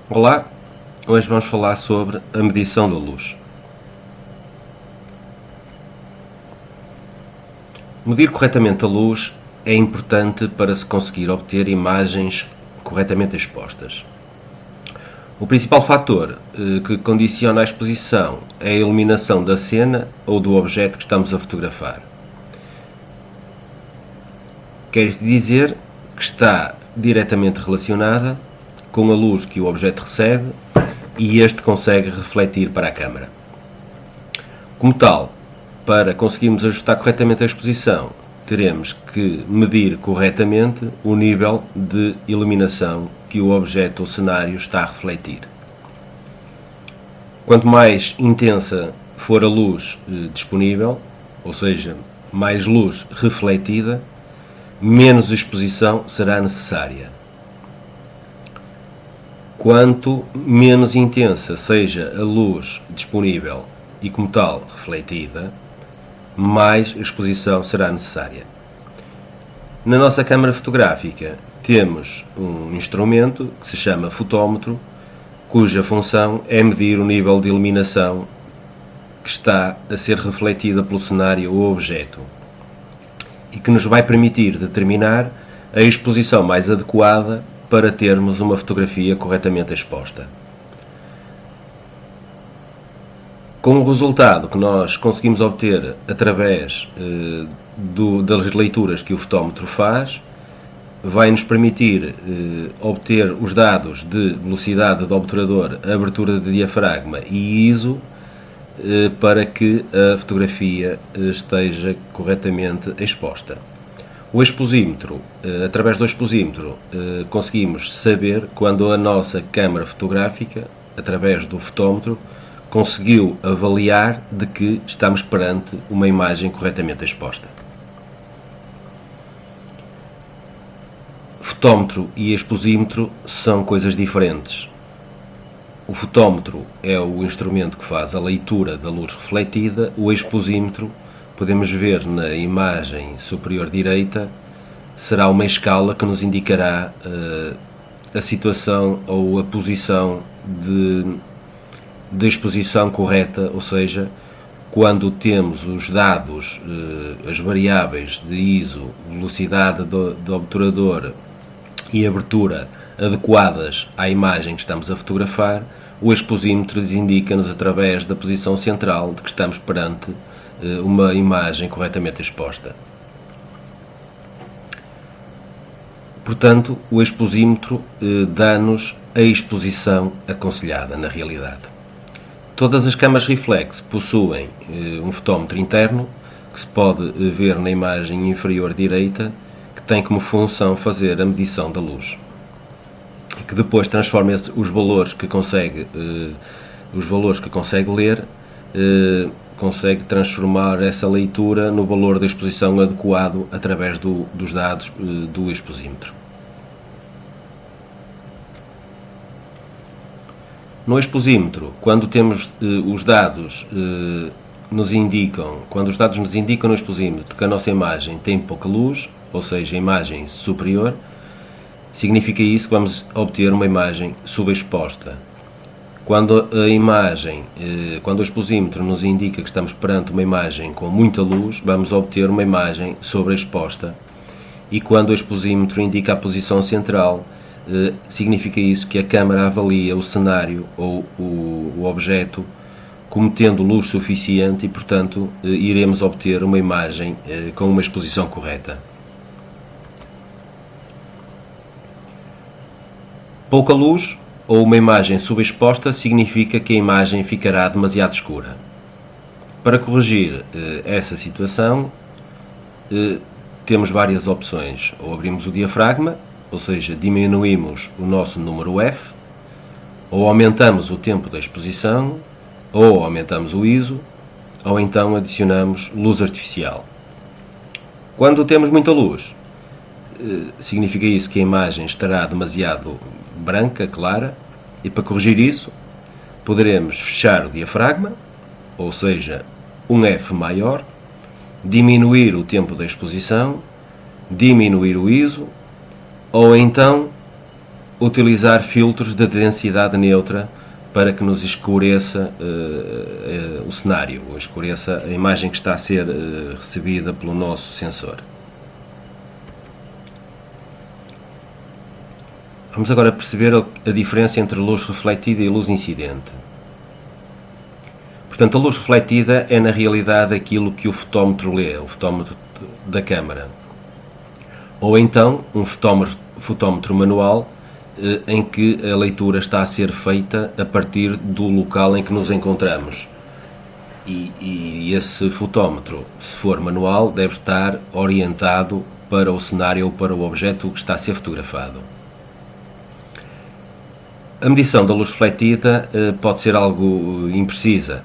Olá, hoje vamos falar sobre a medição da luz. Medir corretamente a luz é importante para se conseguir obter imagens corretamente expostas. O principal fator que condiciona a exposição é a iluminação da cena ou do objeto que estamos a fotografar. Quer dizer que está diretamente relacionada com a luz que o objeto recebe e este consegue refletir para a câmara. Como tal, para conseguirmos ajustar corretamente a exposição, teremos que medir corretamente o nível de iluminação que o objeto ou cenário está a refletir. Quanto mais intensa for a luz disponível, ou seja, mais luz refletida, menos exposição será necessária. Quanto menos intensa seja a luz disponível e, como tal, refletida, mais exposição será necessária. Na nossa câmara fotográfica temos um instrumento que se chama fotómetro, cuja função é medir o nível de iluminação que está a ser refletida pelo cenário ou objeto e que nos vai permitir determinar a exposição mais adequada para termos uma fotografia corretamente exposta. Com o resultado que nós conseguimos obter através das leituras que o fotómetro faz, vai nos permitir obter os dados de velocidade do obturador, abertura de diafragma e ISO para que a fotografia esteja corretamente exposta. O exposímetro, através do exposímetro, conseguimos saber quando a nossa câmara fotográfica, através do fotómetro, conseguiu avaliar de que estamos perante uma imagem corretamente exposta. Fotómetro e exposímetro são coisas diferentes. O fotómetro é o instrumento que faz a leitura da luz refletida. O exposímetro, podemos ver na imagem superior direita, será uma escala que nos indicará a situação ou a posição de exposição correta, ou seja, quando temos os dados, as variáveis de ISO, velocidade do obturador e abertura adequadas à imagem que estamos a fotografar, o exposímetro indica-nos através da posição central de que estamos perante uma imagem corretamente exposta. Portanto, o exposímetro dá-nos a exposição aconselhada na realidade. Todas as câmaras reflex possuem um fotómetro interno que se pode ver na imagem inferior direita, que tem como função fazer a medição da luz, e que depois transforma os valores que consegue ler, consegue transformar essa leitura no valor da exposição adequado através dos dados do exposímetro. No exposímetro, quando temos os dados nos indicam no exposímetro que a nossa imagem tem pouca luz, ou seja, a imagem superior, significa isso que vamos obter uma imagem subexposta. Quando o exposímetro nos indica que estamos perante uma imagem com muita luz, vamos obter uma imagem sobreexposta. E quando o exposímetro indica a posição central, significa isso que a câmara avalia o cenário ou o objeto como tendo luz suficiente e, portanto, iremos obter uma imagem com uma exposição correta. Pouca luz ou uma imagem subexposta significa que a imagem ficará demasiado escura. Para corrigir essa situação, temos várias opções. Ou abrimos o diafragma, ou seja, diminuímos o nosso número F, ou aumentamos o tempo da exposição, ou aumentamos o ISO, ou então adicionamos luz artificial. Quando temos muita luz, significa isso que a imagem estará demasiado branca, clara, e para corrigir isso, poderemos fechar o diafragma, ou seja, um F maior, diminuir o tempo da exposição, diminuir o ISO, ou então utilizar filtros de densidade neutra para que nos escureça o cenário, ou escureça a imagem que está a ser recebida pelo nosso sensor. Vamos agora perceber a diferença entre luz refletida e luz incidente. Portanto, a luz refletida é na realidade aquilo que o fotómetro lê, o fotómetro da câmara. Ou então um fotómetro manual em que a leitura está a ser feita a partir do local em que nos encontramos. E esse fotómetro, se for manual, deve estar orientado para o cenário ou para o objeto que está a ser fotografado. A medição da luz refletida pode ser algo imprecisa,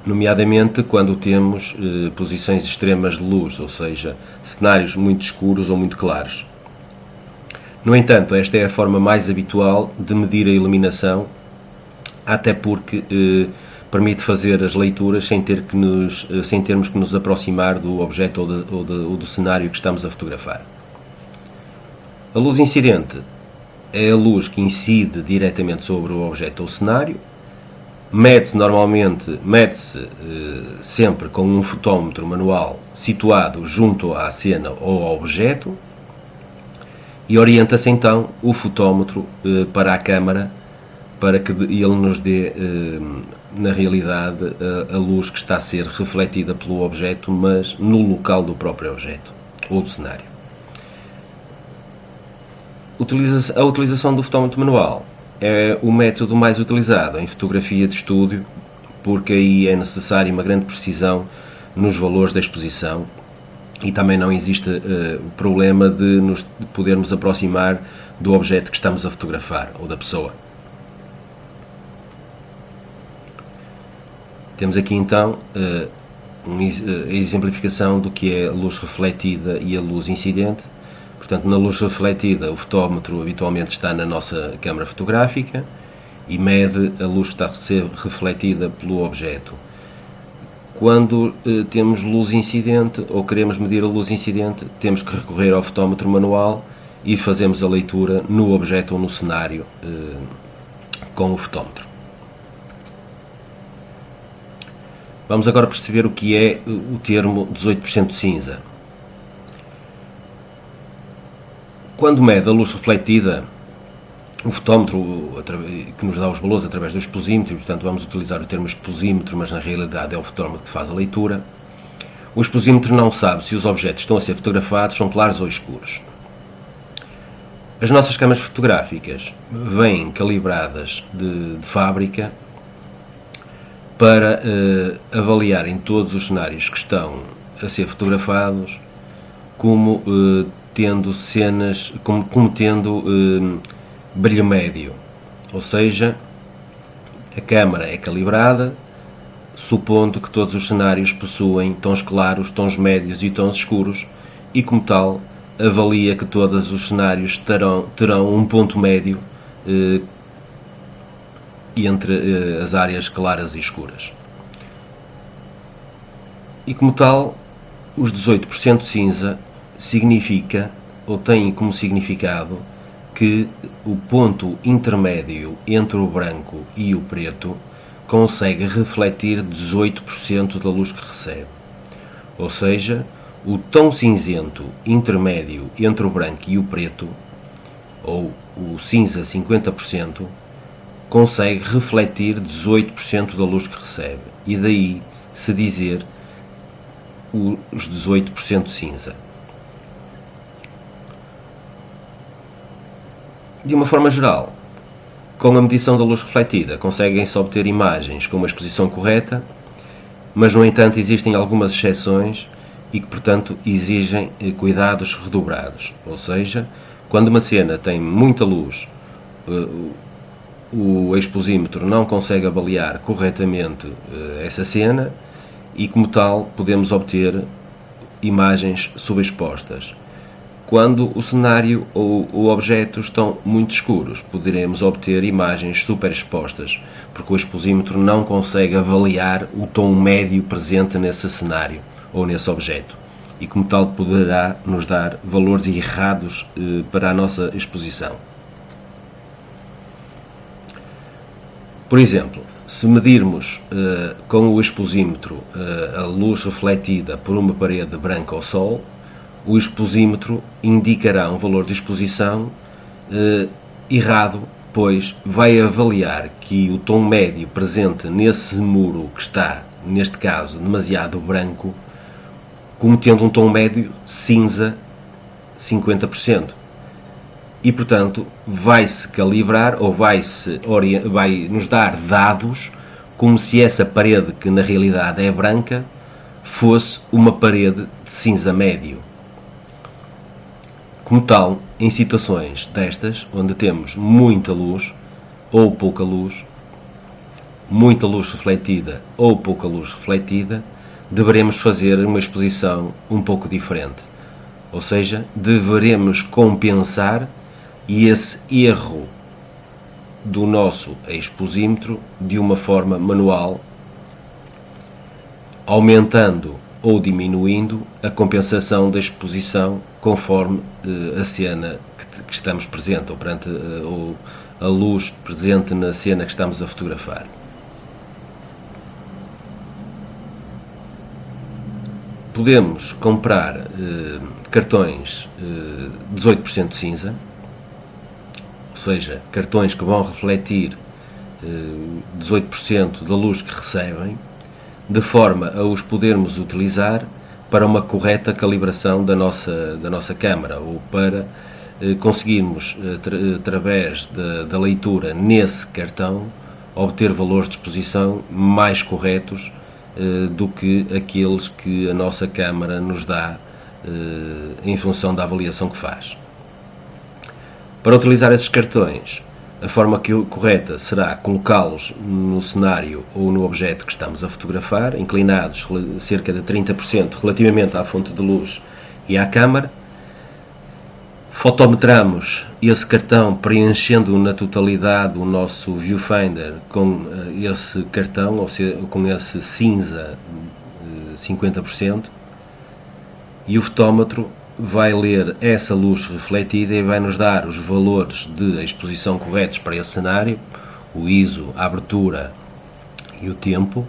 nomeadamente quando temos posições extremas de luz, ou seja, cenários muito escuros ou muito claros. No entanto, esta é a forma mais habitual de medir a iluminação, até porque permite fazer as leituras sem termos que nos aproximar do objeto ou do cenário que estamos a fotografar. A luz incidente é a luz que incide diretamente sobre o objeto ou cenário. Mede-se sempre com um fotómetro manual situado junto à cena ou ao objeto, e orienta-se então o fotómetro para a câmara para que ele nos dê, na realidade, a luz que está a ser refletida pelo objeto, mas no local do próprio objeto ou do cenário. A utilização do fotómetro manual é o método mais utilizado em fotografia de estúdio, porque aí é necessária uma grande precisão nos valores da exposição e também não existe o problema de nos podermos aproximar do objeto que estamos a fotografar ou da pessoa. Temos aqui então a exemplificação do que é a luz refletida e a luz incidente. Portanto, na luz refletida, o fotómetro habitualmente está na nossa câmara fotográfica e mede a luz que está a ser refletida pelo objeto. Quando temos luz incidente ou queremos medir a luz incidente, temos que recorrer ao fotómetro manual e fazemos a leitura no objeto ou no cenário com o fotómetro. Vamos agora perceber o que é o termo 18% cinza. Quando mede a luz refletida, o fotómetro que nos dá os valores através do exposímetro, portanto vamos utilizar o termo exposímetro, mas na realidade é o fotómetro que faz a leitura. O exposímetro não sabe se os objetos que estão a ser fotografados são claros ou escuros. As nossas câmaras fotográficas vêm calibradas de fábrica para avaliar em todos os cenários que estão a ser fotografados como tendo brilho médio, ou seja, a câmara é calibrada supondo que todos os cenários possuem tons claros, tons médios e tons escuros, e como tal avalia que todos os cenários terão um ponto médio entre as áreas claras e escuras. E como tal, os 18% cinza significa, ou tem como significado, que o ponto intermédio entre o branco e o preto consegue refletir 18% da luz que recebe. Ou seja, o tom cinzento intermédio entre o branco e o preto, ou o cinza 50%, consegue refletir 18% da luz que recebe. E daí se dizer os 18% cinza. De uma forma geral, com a medição da luz refletida conseguem-se obter imagens com uma exposição correta, mas no entanto existem algumas exceções e que portanto exigem cuidados redobrados. Ou seja, quando uma cena tem muita luz, o exposímetro não consegue avaliar corretamente essa cena e como tal podemos obter imagens subexpostas. Quando o cenário ou o objeto estão muito escuros, poderemos obter imagens superexpostas, porque o exposímetro não consegue avaliar o tom médio presente nesse cenário ou nesse objeto, e como tal poderá nos dar valores errados para a nossa exposição. Por exemplo, se medirmos com o exposímetro a luz refletida por uma parede branca ao sol, o exposímetro indicará um valor de exposição errado, pois vai avaliar que o tom médio presente nesse muro que está, neste caso, demasiado branco, como tendo um tom médio cinza 50%. E, portanto, vai-se calibrar ou vai nos dar dados como se essa parede, que na realidade é branca, fosse uma parede de cinza médio. Como tal, em situações destas, onde temos muita luz ou pouca luz, muita luz refletida ou pouca luz refletida, deveremos fazer uma exposição um pouco diferente. Ou seja, deveremos compensar esse erro do nosso exposímetro de uma forma manual, aumentando ou diminuindo a compensação da exposição conforme a cena que estamos presente, ou perante ou a luz presente na cena que estamos a fotografar. Podemos comprar cartões 18% cinza, ou seja, cartões que vão refletir 18% da luz que recebem, de forma a os podermos utilizar para uma correta calibração da nossa câmara, ou para conseguirmos, através da leitura nesse cartão, obter valores de exposição mais corretos do que aqueles que a nossa câmara nos dá em função da avaliação que faz. Para utilizar esses cartões, a forma correta será colocá-los no cenário ou no objeto que estamos a fotografar, inclinados cerca de 30% relativamente à fonte de luz e à câmara. Fotometramos esse cartão preenchendo na totalidade o nosso viewfinder com esse cartão, ou seja, com esse cinza 50%, e o fotómetro vai ler essa luz refletida e vai nos dar os valores de exposição corretos para esse cenário, o ISO, a abertura e o tempo,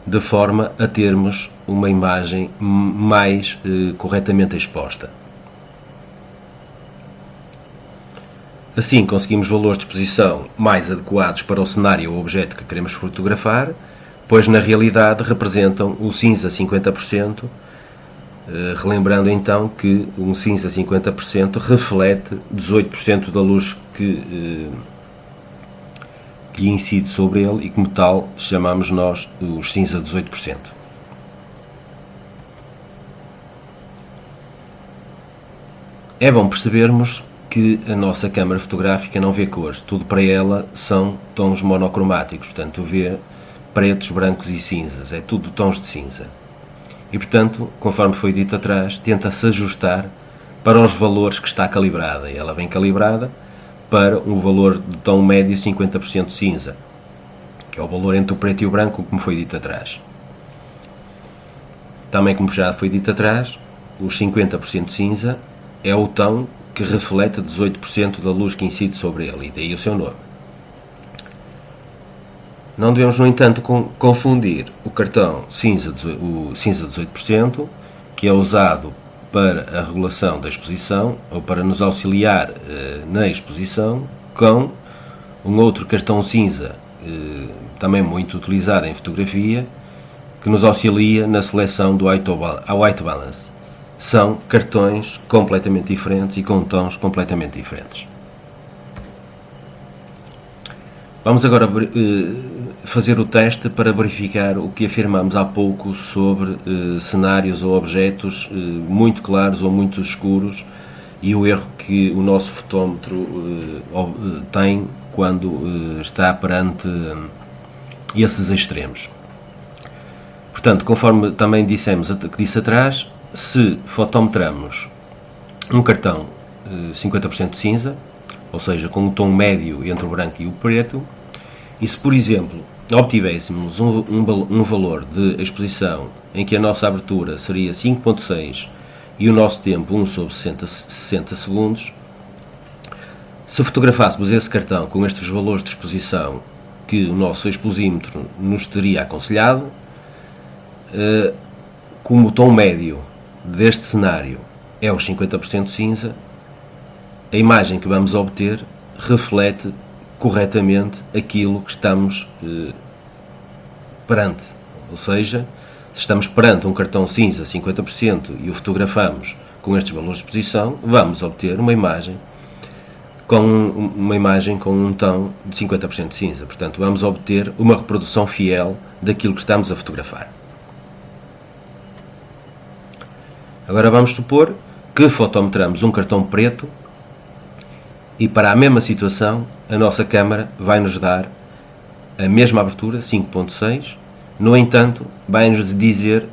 de forma a termos uma imagem mais corretamente exposta. Assim conseguimos valores de exposição mais adequados para o cenário ou objeto que queremos fotografar, pois na realidade representam o cinza 50%, relembrando então que um cinza 50% reflete 18% da luz que incide sobre ele, e como tal chamamos nós os cinza 18%. É bom percebermos que a nossa câmara fotográfica não vê cores, tudo para ela são tons monocromáticos, portanto vê pretos, brancos e cinzas, é tudo tons de cinza. E portanto, conforme foi dito atrás, tenta-se ajustar para os valores que está calibrada, e ela vem calibrada para um valor de tom médio 50% cinza, que é o valor entre o preto e o branco, como foi dito atrás. Também, como já foi dito atrás, os 50% cinza é o tom que reflete 18% da luz que incide sobre ele, e daí o seu nome. Não devemos, no entanto, confundir o cartão cinza 18%, que é usado para a regulação da exposição, ou para nos auxiliar na exposição, com um outro cartão cinza, também muito utilizado em fotografia, que nos auxilia na seleção do white balance. São cartões completamente diferentes e com tons completamente diferentes. Vamos agora fazer o teste para verificar o que afirmamos há pouco sobre cenários ou objetos muito claros ou muito escuros, e o erro que o nosso fotómetro tem quando está perante esses extremos. Portanto, conforme também disse atrás, se fotometramos um cartão 50% cinza, ou seja, com um tom médio entre o branco e o preto, e se, por exemplo, obtivéssemos um valor de exposição em que a nossa abertura seria 5.6 e o nosso tempo 1/60 segundos, se fotografássemos esse cartão com estes valores de exposição que o nosso exposímetro nos teria aconselhado, como o tom médio deste cenário é os 50% cinza, a imagem que vamos obter reflete corretamente aquilo que estamos perante. Ou seja, se estamos perante um cartão cinza 50% e o fotografamos com estes valores de exposição, vamos obter uma imagem com um tom de 50% cinza. Portanto, vamos obter uma reprodução fiel daquilo que estamos a fotografar. Agora vamos supor que fotometramos um cartão preto e para a mesma situação a nossa câmara vai nos dar a mesma abertura, 5.6. No entanto, vai-nos dizer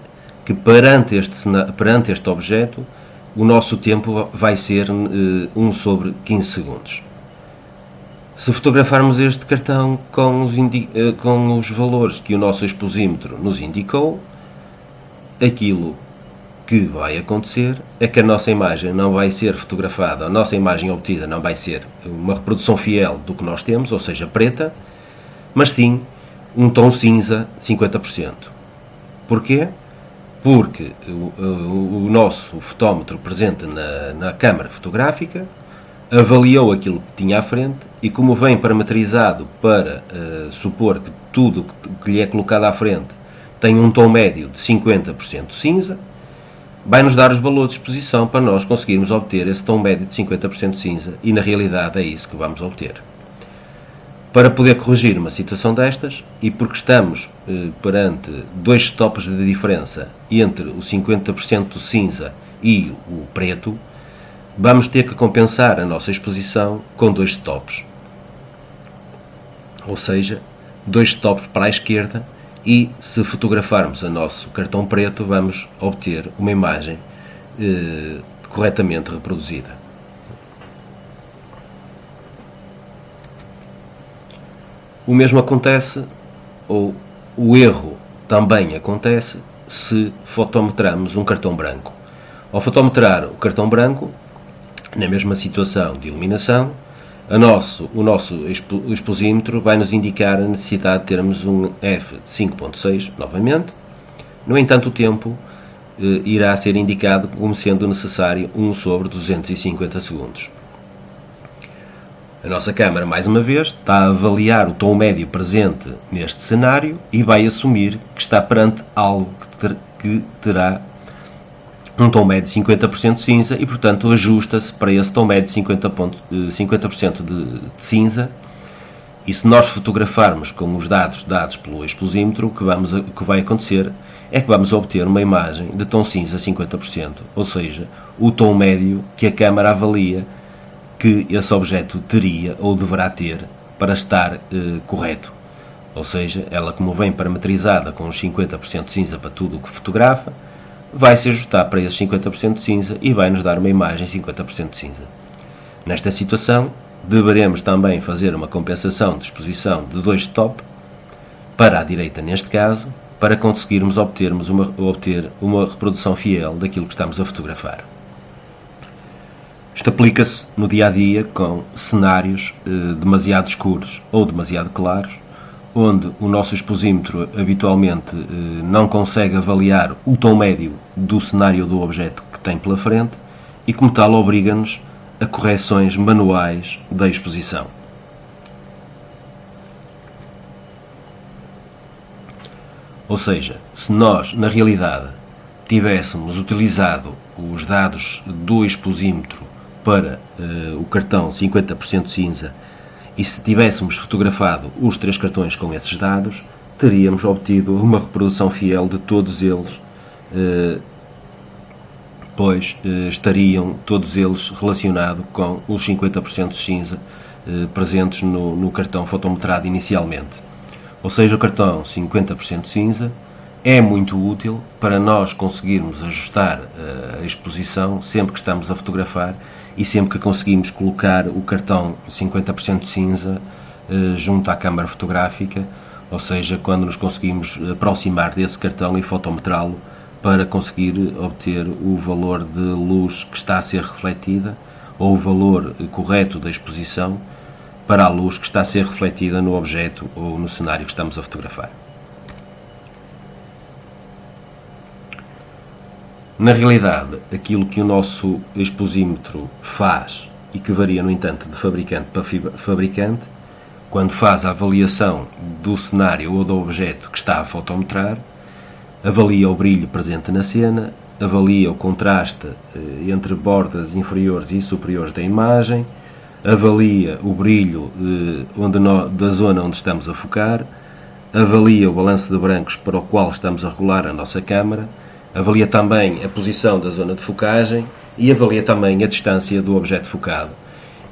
que perante este objeto o nosso tempo vai ser 1 sobre 15 segundos. Se fotografarmos este cartão com os valores que o nosso exposímetro nos indicou, aquilo que vai acontecer é que a nossa imagem não vai ser fotografada, a nossa imagem obtida não vai ser uma reprodução fiel do que nós temos, ou seja, preta, mas sim um tom cinza 50%. Porquê? Porque o nosso fotómetro presente na câmara fotográfica avaliou aquilo que tinha à frente e, como vem parametrizado para supor que tudo que lhe é colocado à frente tem um tom médio de 50% cinza, vai-nos dar os valores de exposição para nós conseguirmos obter esse tom médio de 50% cinza e, na realidade, é isso que vamos obter. Para poder corrigir uma situação destas, e porque estamos perante dois stops de diferença entre o 50% cinza e o preto, vamos ter que compensar a nossa exposição com dois stops. Ou seja, dois stops para a esquerda, e se fotografarmos o nosso cartão preto, vamos obter uma imagem corretamente reproduzida. O mesmo acontece, ou o erro também acontece, se fotometrarmos um cartão branco. Ao fotometrar o cartão branco, na mesma situação de iluminação, o nosso exposímetro vai nos indicar a necessidade de termos um f de 5.6 novamente. No entanto, o tempo irá ser indicado como sendo necessário 1 sobre 250 segundos. A nossa câmara, mais uma vez, está a avaliar o tom médio presente neste cenário e vai assumir que está perante algo que terá um tom médio de 50% cinza e, portanto, ajusta-se para esse tom médio de 50% de cinza. E se nós fotografarmos com os dados dados pelo exposímetro, o que vai acontecer é que vamos obter uma imagem de tom cinza 50%, ou seja, o tom médio que a câmara avalia que esse objeto teria ou deverá ter para estar correto. Ou seja, ela, como vem parametrizada com os 50% cinza para tudo o que fotografa, vai se ajustar para esses 50% cinza e vai nos dar uma imagem 50% cinza. Nesta situação, deveremos também fazer uma compensação de exposição de dois stop, para a direita neste caso, para conseguirmos obter uma reprodução fiel daquilo que estamos a fotografar. Isto aplica-se no dia-a-dia com cenários demasiado escuros ou demasiado claros, onde o nosso exposímetro habitualmente não consegue avaliar o tom médio do cenário do objeto que tem pela frente e, como tal, obriga-nos a correções manuais da exposição. Ou seja, se nós, na realidade, tivéssemos utilizado os dados do exposímetro para o cartão 50% cinza e se tivéssemos fotografado os 3 cartões com esses dados, teríamos obtido uma reprodução fiel de todos eles, pois estariam todos eles relacionados com os 50% cinza presentes no cartão fotometrado inicialmente. Ou seja, o cartão 50% cinza é muito útil para nós conseguirmos ajustar a exposição sempre que estamos a fotografar e sempre que conseguimos colocar o cartão 50% cinza junto à câmara fotográfica, ou seja, quando nos conseguimos aproximar desse cartão e fotometrá-lo para conseguir obter o valor de luz que está a ser refletida ou o valor correto da exposição para a luz que está a ser refletida no objeto ou no cenário que estamos a fotografar. Na realidade, aquilo que o nosso exposímetro faz, e que varia, no entanto, de fabricante para fabricante, quando faz a avaliação do cenário ou do objeto que está a fotometrar, avalia o brilho presente na cena, avalia o contraste entre bordas inferiores e superiores da imagem, avalia o brilho da zona onde estamos a focar, avalia o balanço de brancos para o qual estamos a regular a nossa câmara, avalia também a posição da zona de focagem e avalia também a distância do objeto focado.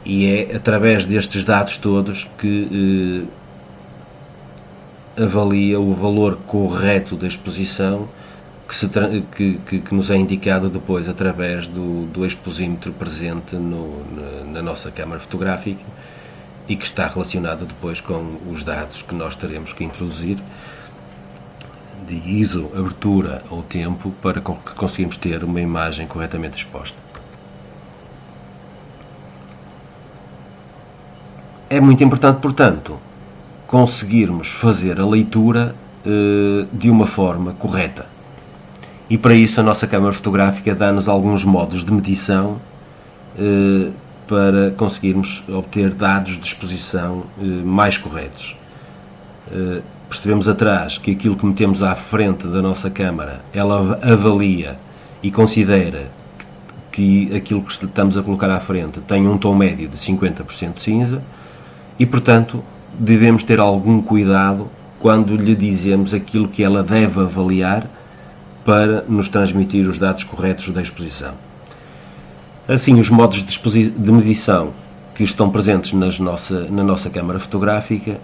E é através destes dados todos que avalia o valor correto da exposição que nos é indicado depois através do exposímetro presente na nossa câmara fotográfica e que está relacionado depois com os dados que nós teremos que introduzir de ISO, abertura ou tempo para conseguirmos ter uma imagem corretamente exposta. É muito importante, portanto, conseguirmos fazer a leitura de uma forma correta. E para isso a nossa câmara fotográfica dá-nos alguns modos de medição para conseguirmos obter dados de exposição mais corretos. Percebemos atrás que aquilo que metemos à frente da nossa câmara, ela avalia e considera que aquilo que estamos a colocar à frente tem um tom médio de 50% cinza e, portanto, devemos ter algum cuidado quando lhe dizemos aquilo que ela deve avaliar para nos transmitir os dados corretos da exposição. Assim, os modos de medição que estão presentes na nossa câmara fotográfica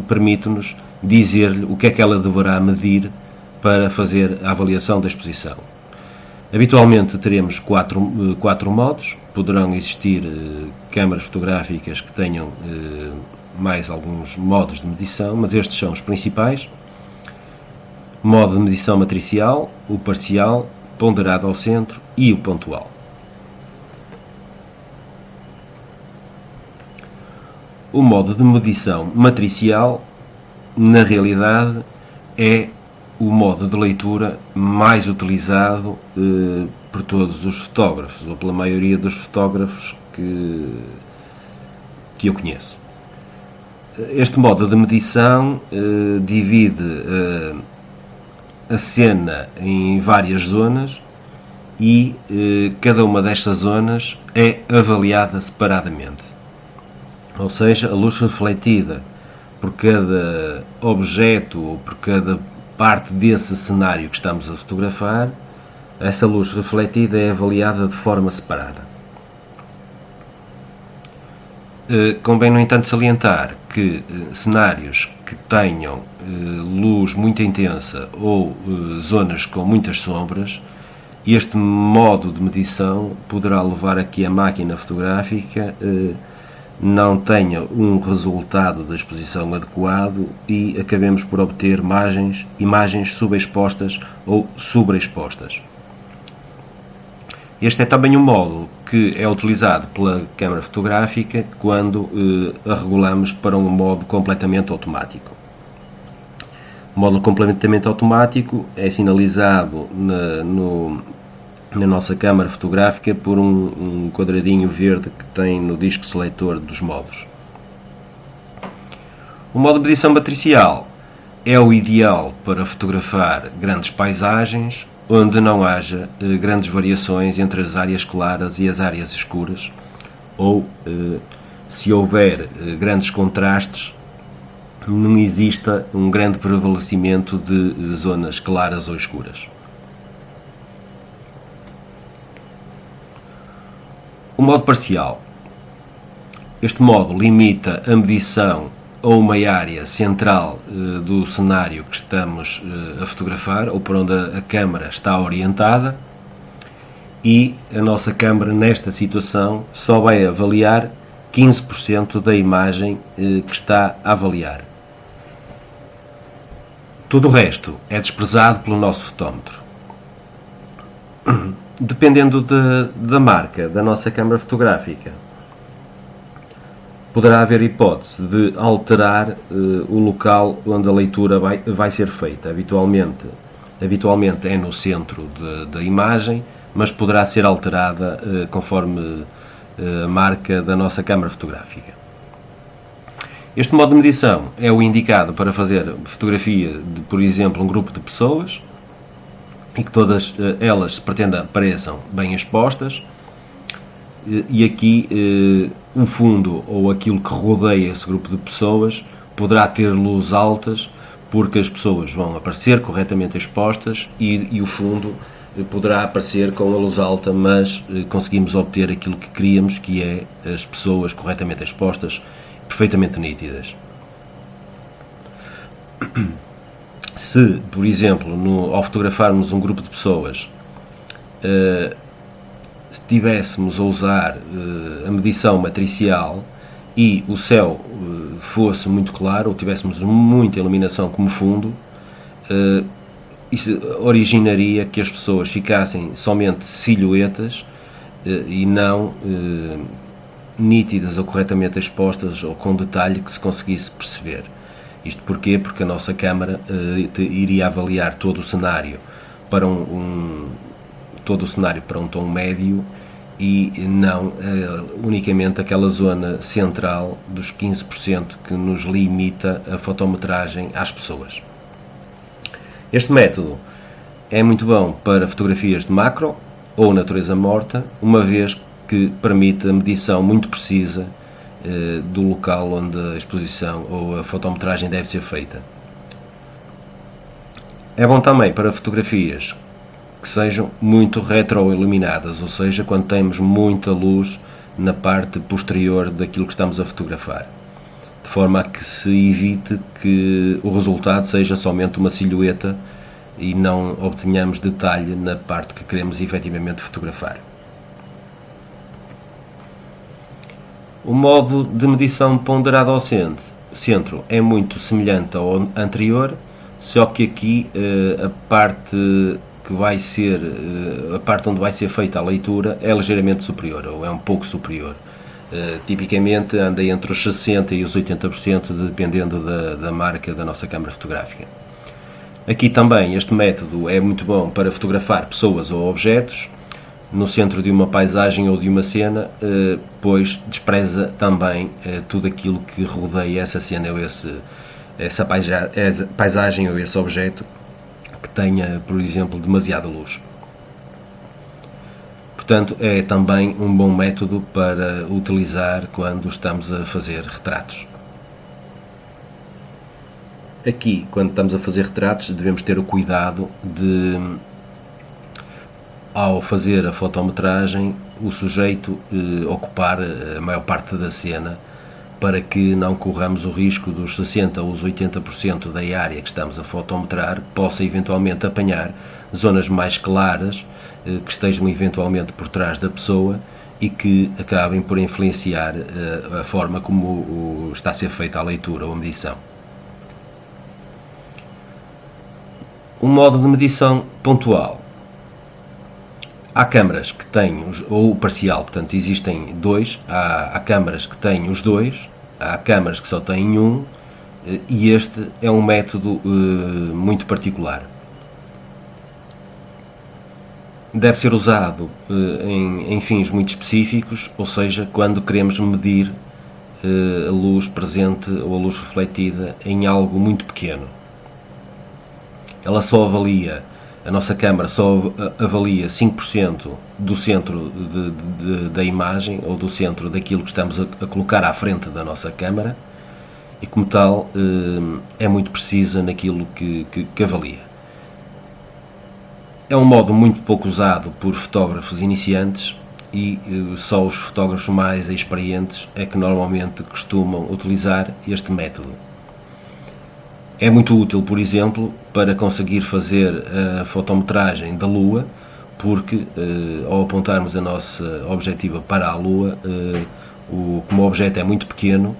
permitem-nos dizer-lhe o que é que ela deverá medir para fazer a avaliação da exposição. Habitualmente teremos quatro modos, poderão existir câmaras fotográficas que tenham mais alguns modos de medição, mas estes são os principais. Modo de medição matricial, o parcial, ponderado ao centro e o pontual. O modo de medição matricial, na realidade, é o modo de leitura mais utilizado por todos os fotógrafos, ou pela maioria dos fotógrafos que eu conheço. Este modo de medição divide a cena em várias zonas e cada uma destas zonas é avaliada separadamente. Ou seja, a luz refletida por cada objeto ou por cada parte desse cenário que estamos a fotografar, essa luz refletida é avaliada de forma separada. Convém, no entanto, salientar que cenários que tenham luz muito intensa ou zonas com muitas sombras, este modo de medição poderá levar a que a máquina fotográfica não tenha um resultado da exposição adequado e acabemos por obter imagens subexpostas ou sobreexpostas. Este é também um modo que é utilizado pela câmara fotográfica quando a regulamos para um modo completamente automático. O modo completamente automático é sinalizado na nossa câmara fotográfica por um quadradinho verde que tem no disco seletor dos modos. O modo de medição matricial é o ideal para fotografar grandes paisagens onde não haja grandes variações entre as áreas claras e as áreas escuras, ou se houver grandes contrastes, não exista um grande prevalecimento de zonas claras ou escuras. O modo parcial. Este modo limita a medição a uma área central do cenário que estamos a fotografar, ou para onde a câmara está orientada, e a nossa câmara, nesta situação, só vai avaliar 15% da imagem que está a avaliar. Todo o resto é desprezado pelo nosso fotómetro. Dependendo da marca da nossa câmara fotográfica, poderá haver hipótese de alterar o local onde a leitura vai ser feita. Habitualmente é no centro da imagem, mas poderá ser alterada conforme a marca da nossa câmara fotográfica. Este modo de medição é o indicado para fazer fotografia de, por exemplo, um grupo de pessoas e que todas elas se pretenda apareçam bem expostas, e aqui o fundo ou aquilo que rodeia esse grupo de pessoas poderá ter luz altas, porque as pessoas vão aparecer corretamente expostas e o fundo poderá aparecer com a luz alta, mas conseguimos obter aquilo que queríamos, que é as pessoas corretamente expostas, perfeitamente nítidas. Se, por exemplo, ao fotografarmos um grupo de pessoas, se tivéssemos a usar a medição matricial e o céu fosse muito claro, ou tivéssemos muita iluminação como fundo, isso originaria que as pessoas ficassem somente silhuetas e não nítidas ou corretamente expostas ou com detalhe que se conseguisse perceber. Isto porquê? Porque a nossa câmara iria avaliar todo o cenário para todo o cenário para um tom médio e não unicamente aquela zona central dos 15% que nos limita a fotometragem às pessoas. Este método é muito bom para fotografias de macro ou natureza morta, uma vez que permite a medição muito precisa do local onde a exposição ou a fotometragem deve ser feita. É bom também para fotografias que sejam muito retroiluminadas, ou seja, quando temos muita luz na parte posterior daquilo que estamos a fotografar, de forma a que se evite que o resultado seja somente uma silhueta e não obtenhamos detalhe na parte que queremos efetivamente fotografar. O modo de medição ponderado ao centro é muito semelhante ao anterior, só que aqui a parte onde vai ser feita a leitura é ligeiramente superior, ou é um pouco superior. Tipicamente anda entre os 60% e os 80%, dependendo da marca da nossa câmara fotográfica. Aqui também este método é muito bom para fotografar pessoas ou objetos no centro de uma paisagem ou de uma cena, pois despreza também tudo aquilo que rodeia essa cena ou essa paisagem ou esse objeto que tenha, por exemplo, demasiada luz. Portanto, é também um bom método para utilizar quando estamos a fazer retratos. Aqui, quando estamos a fazer retratos, devemos ter o cuidado de, ao fazer a fotometragem, o sujeito ocupar a maior parte da cena, para que não corramos o risco dos 60% ou os 80% da área que estamos a fotometrar possa eventualmente apanhar zonas mais claras que estejam eventualmente por trás da pessoa e que acabem por influenciar a forma como está a ser feita a leitura ou a medição. Um modo de medição pontual. Há câmaras que têm, ou parcial, portanto existem dois, há câmaras que têm os dois, há câmaras que só têm um, e este é um método muito particular. Deve ser usado em fins muito específicos, ou seja, quando queremos medir a luz presente ou a luz refletida em algo muito pequeno. A nossa câmara só avalia 5% do centro da imagem ou do centro daquilo que estamos a colocar à frente da nossa câmara e, como tal, é muito precisa naquilo que avalia. É um modo muito pouco usado por fotógrafos iniciantes e só os fotógrafos mais experientes é que normalmente costumam utilizar este método. É muito útil, por exemplo, para conseguir fazer a fotometragem da Lua, porque ao apontarmos a nossa objetiva para a Lua, como o objeto é muito pequeno,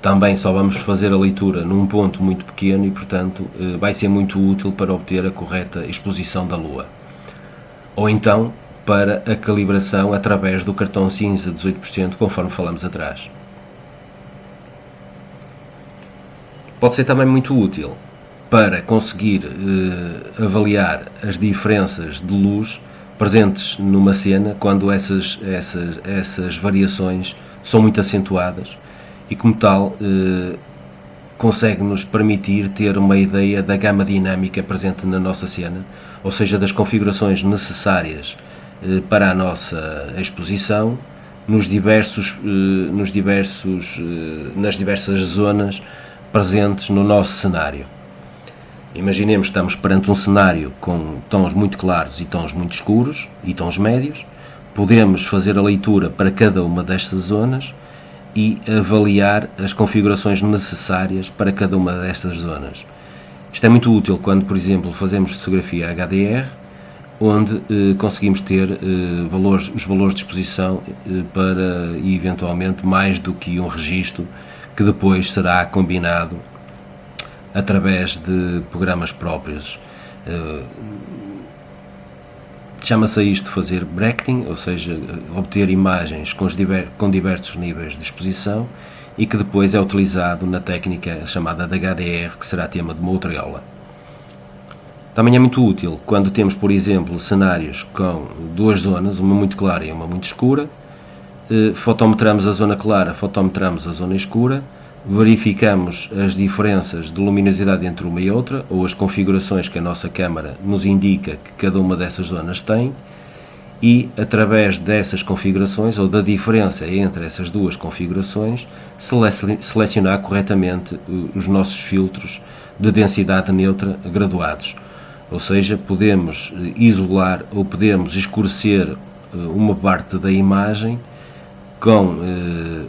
também só vamos fazer a leitura num ponto muito pequeno e, portanto, vai ser muito útil para obter a correta exposição da Lua. Ou então, para a calibração através do cartão cinza 18%, conforme falamos atrás. Pode ser também muito útil para conseguir avaliar as diferenças de luz presentes numa cena quando essas variações são muito acentuadas e, como tal, consegue-nos permitir ter uma ideia da gama dinâmica presente na nossa cena, ou seja, das configurações necessárias para a nossa exposição nas diversas zonas presentes no nosso cenário. Imaginemos que estamos perante um cenário com tons muito claros e tons muito escuros e tons médios. Podemos fazer a leitura para cada uma destas zonas e avaliar as configurações necessárias para cada uma destas zonas. Isto é muito útil quando, por exemplo, fazemos fotografia HDR, onde conseguimos ter os valores de exposição para, eventualmente, mais do que um registro que depois será combinado através de programas próprios. Chama-se a isto fazer bracketing, ou seja, obter imagens com diversos níveis de exposição e que depois é utilizado na técnica chamada de HDR, que será tema de uma outra aula. Também é muito útil quando temos, por exemplo, cenários com duas zonas, uma muito clara e uma muito escura. Fotometramos a zona clara, fotometramos a zona escura, verificamos as diferenças de luminosidade entre uma e outra, ou as configurações que a nossa câmara nos indica que cada uma dessas zonas tem, e através dessas configurações, ou da diferença entre essas duas configurações, selecionar corretamente os nossos filtros de densidade neutra graduados. Ou seja, podemos isolar ou podemos escurecer uma parte da imagem com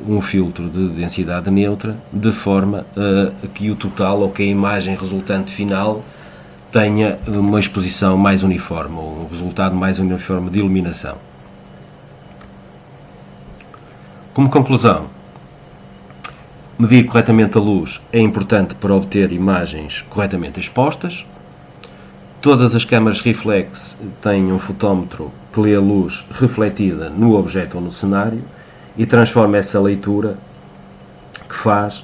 um filtro de densidade neutra, de forma a que o total, ou que a imagem resultante final, tenha uma exposição mais uniforme, ou um resultado mais uniforme de iluminação. Como conclusão, medir corretamente a luz é importante para obter imagens corretamente expostas. Todas as câmaras reflex têm um fotómetro que lê a luz refletida no objeto ou no cenário e transforma essa leitura que faz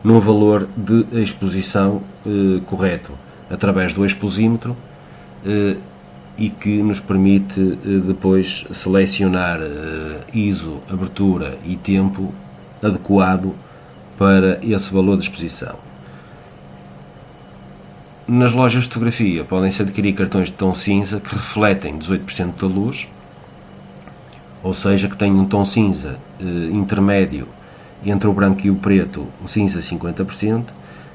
num valor de exposição correto, através do exposímetro, e que nos permite depois selecionar ISO, abertura e tempo adequado para esse valor de exposição. Nas lojas de fotografia podem-se adquirir cartões de tom cinza que refletem 18% da luz, ou seja, que têm um tom cinza intermédio entre o branco e o preto, o cinza 50%,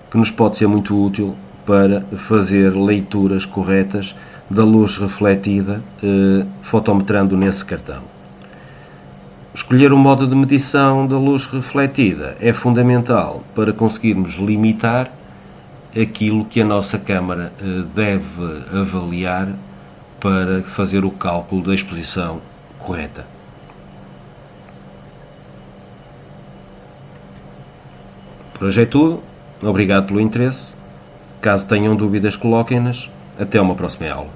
que nos pode ser muito útil para fazer leituras corretas da luz refletida, fotometrando nesse cartão. Escolher o modo de medição da luz refletida é fundamental para conseguirmos limitar aquilo que a nossa câmara deve avaliar para fazer o cálculo da exposição correta. Por hoje é tudo. Obrigado pelo interesse. Caso tenham dúvidas, coloquem-nas. Até uma próxima aula.